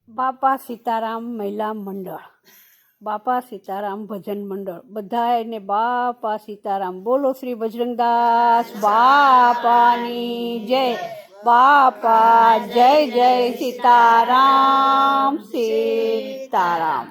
બાપા સીતારામ મહિલા મંડળ, બાપા સીતારામ ભજન મંડળ, બધાને બાપા સીતારામ બોલો. શ્રી બજરંગદાસ બાપાની જય. બાપા જય જય સીતારામ સીતારામ.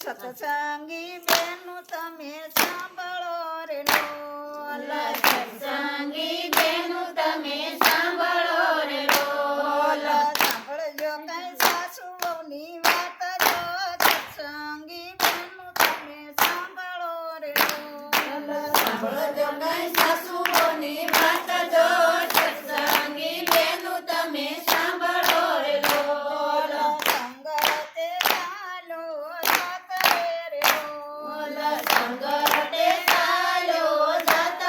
સત્સંગી બેનું તમે સાંભળો રે લોલ, સત્સંગી બેનું તમે સાંભળો રે લોલ. સાંભળજો કઈ સાસુ વહુની વાત જો, સત્સંગી બેનું તમે સાંભળો રે લોલ. સાંભળજો કઈ સાસુ વહુની વાત જો, સત્સંગી બેનું તમે સાંભળો રે લોલ. સંગતે ચાલો સંગતે ચાલો જત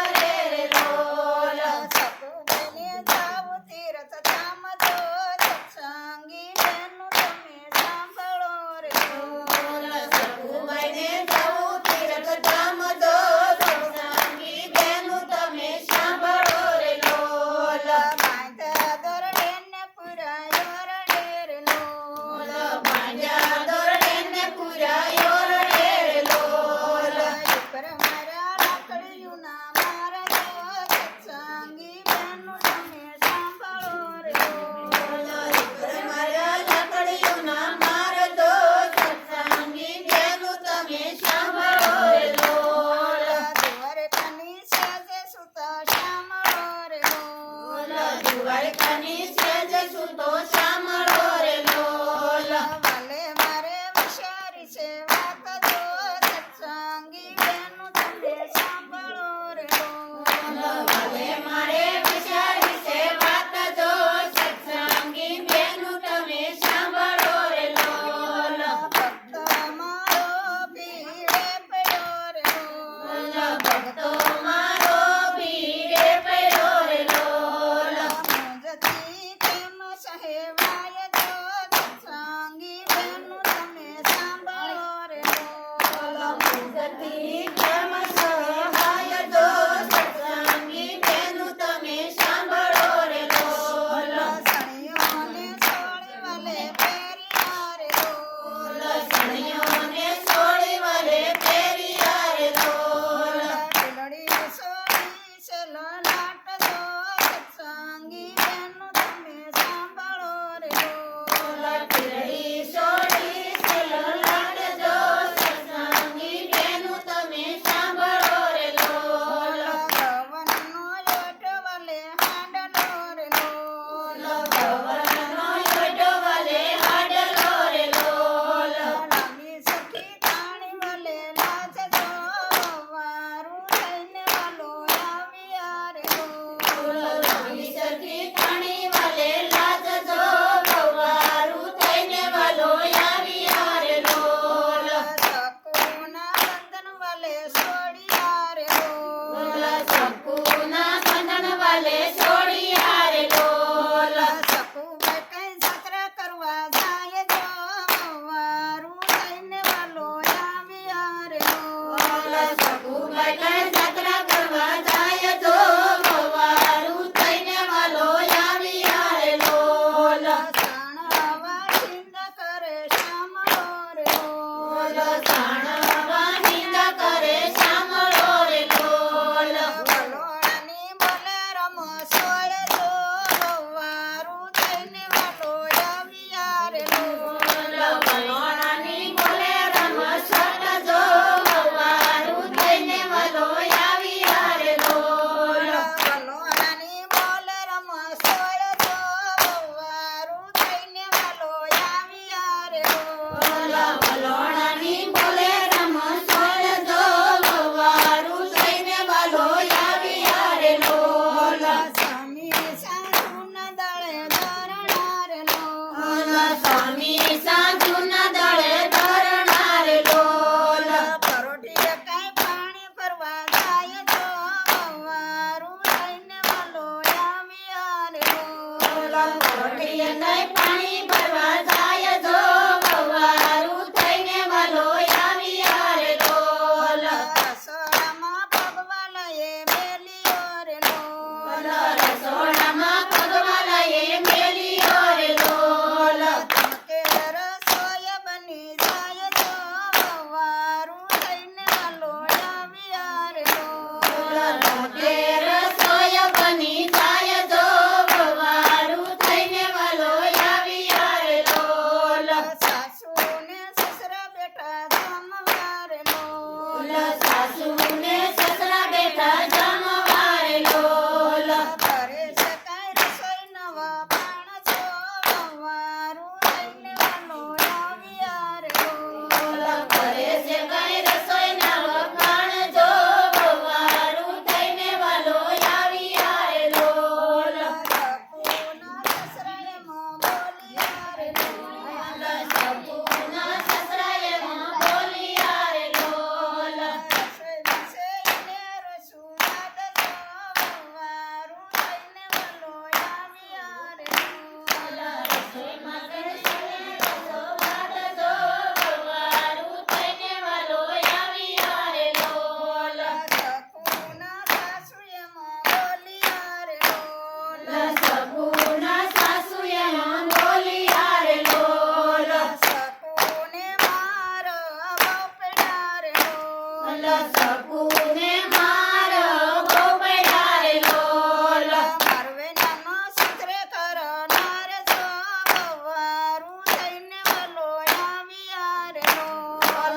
રે લોલ. સતુબેને જાવ તીરથ ધામ જો, સત્સંગી બેનું તમે સાંભળો રે લોલ. સતુબેને જાવ તીરથ ધામ જો, સત્સંગી બેનું તમે સાંભળો રે લોલ. બાંધા દોરડેને પુરાયો રે લોલ, બાંધા દોરડેને પુરાયો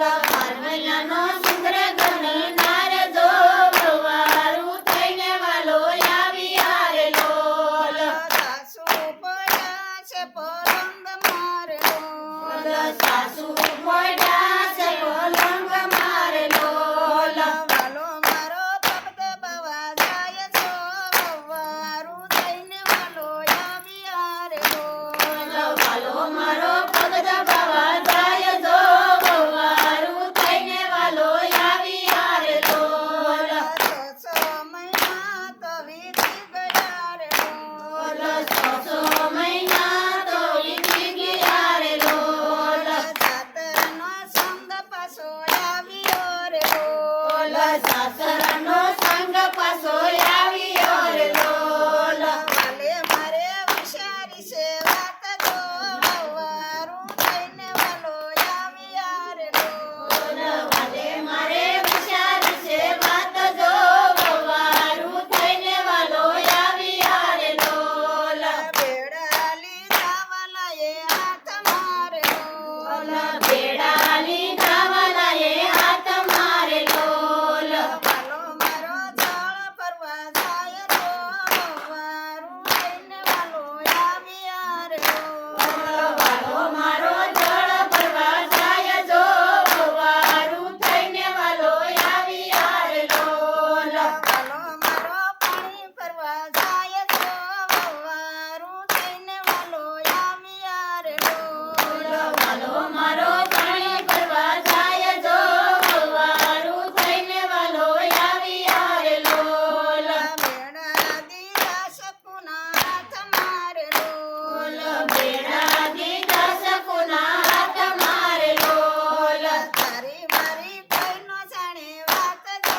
બાર મહિનાનો સુંદર ગણનાર જો વવારું થઈને વાલો આવી હારે લોલ સાસુ પડ્યા છે પલંગ મારે લોલ સાસુ પડ્યા છે પલંગ મારે લોલ વાલો મારો ભક્ત બવા જાય છો વવારું થઈને વાલો આવી હારે લોલ વાલો મારો ભક્ત બવા જાય જો વવારું થઈને વાલો આવી હારે લોલ સો મહિના તો વીતી ગયા રે લોલ સો મહિના તો વીતી ગયા રે લોલ સાસરનો સંગ પાછો આવ્યો રે લોલ સાસરનો સંગ પાછો આવ્યો રે લોલ વાલે મારે વિચારી છે વાત જો વવારું થઈને વાલો આવ્યા રે લોલ વાલે મારે વિચારી છે વાત જો વવારું થઈને વાલો આવ્યા રે લોલ બેડા લીધા વાલાએ હાથ મારે લોલ બેડા લીધા વાલાએ હાથ મારે લોલ વાલો મારો જળ પરવા જાય તો વવારું થઈને વાલો આવ્યા રે લોલ વાલો મારો જળ પરવા જાય જો વવારું થઈને વાલો આવ્યા રે લોલ વાલો મારો પાણી પરવા જાય તો વવારું થઈને વાલો આવ્યા રે લોલ વાલો મારો પાણી પરવા જાય જો વવારું થઈને વાલો આવ્યા રે લોલ બેડા દીધા સકુના હાથ મારે લોલ બેડા દીધા સકુના હાથ મારે લોલ તારી મારી કોઈ નો જાણે વાત જો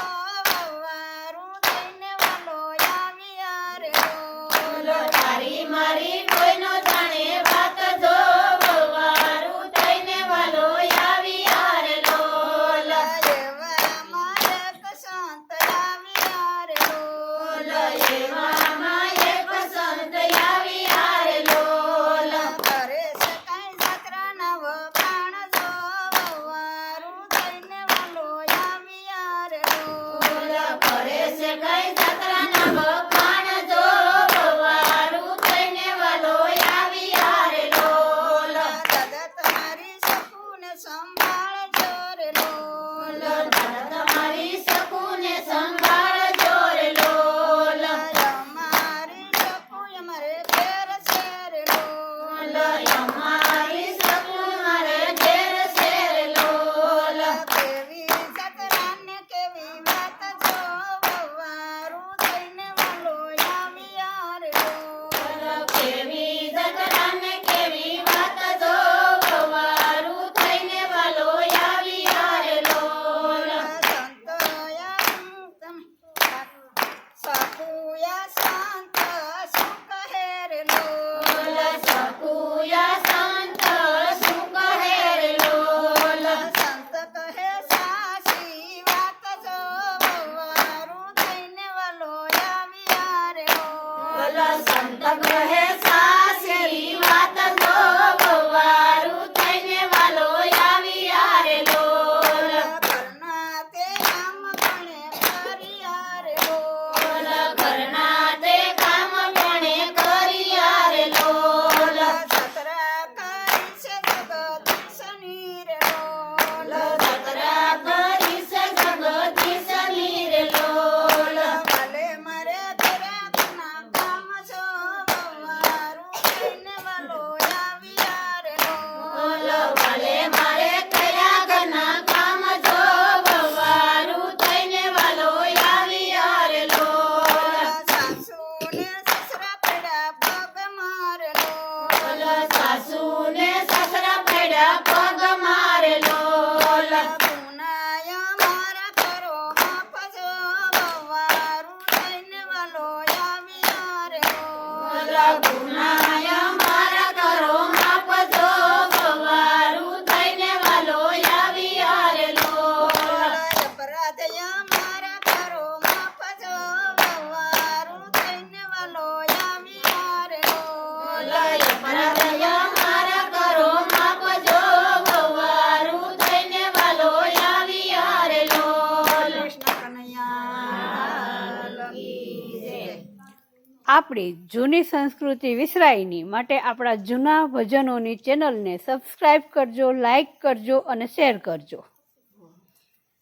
વવારું થઈને વાલો આવ્યા રે લોલ તારી મારી કોઈ નો જાણે વાત જો વવારું થઈને વાલો આવ્યા રે લોલ એવામાં એક સંત આવ્યા રે લોલ એવામાં એક સંત આવ્યા રે લોલ કરે છે કાંઈ જાત્રા નવ પ્રાણ જો વવારું થઈને વાલો આવ્યા રે લોલ કરે છે કાંઈ જાત્રા નવ પ્રાણ જો વવારું થઈને વાલો આવ્યા રે લોલ દાદા તમારી સકુને સંભાળજો રે લોલ દાદા તમારી સકુને સંભાળજો રે લોલ અમારી સકુ અમારે ઘેર છે રે લોલ અમારી સકુ અમારે ઘેર છે રે લોલ કેવી જાત્રાને કેવી વાત જો વવારું થઈને વાલો આવ્યા રે લોલ કેવી જાત્રાને કેવી વાત જો વવારું થઈને વાલો આવ્યા રે લોલ સકુયા સંત શું કહે રે લોલ સકુયા સંત શું કહે રે લોલ સંત કહે સાચી વાત જો વવારું થઈને વાલો આવ્યા રે લોલ સંત કહે સાચી વાત જો વવારું થઈને વાલો આવ્યા રે લોલ કરના તે કામ કોણે કર્યા રે લોલ કરના તે કામ કોણે કર્યા રે લોલ સતરા કરી છે જગદીશની રે લોલ સતરા કરી છે જગદીશની રે લોલ ભલે મારે કર્યા કરના કામ છો વવારું થઈને વાલો આવ્યા રે લોલ ભલે મારે કર્યા કરના કામ જો વવારું થઈને વાલો આવ્યા રે લોલ સાસુને સસરા પડ્યા પગ મારે લોલ સાસુને સસરા પડ્યા પગ મારે લોલ પુનાયા મારા કરો માપ જો વવારું થઈને વાલો આવ્યા રે લોલ પુનાયા મારા કરો માપ જો વવારું થઈને વાલો આવ્યા રે લોલ અપરાધયા મારા કરો માપ જો વવારું થઈને વાલો આવ્યા રે લોલ અપરાધયા મારા કરો માપ જો વવારું થઈને વાલો આપણી જૂની સંસ્કૃતિ વિસરાય નહીં માટે આપણા જૂના ભજનોની ચેનલને સબસ્ક્રાઈબ કરજો, લાઈક કરજો અને શેર કરજો.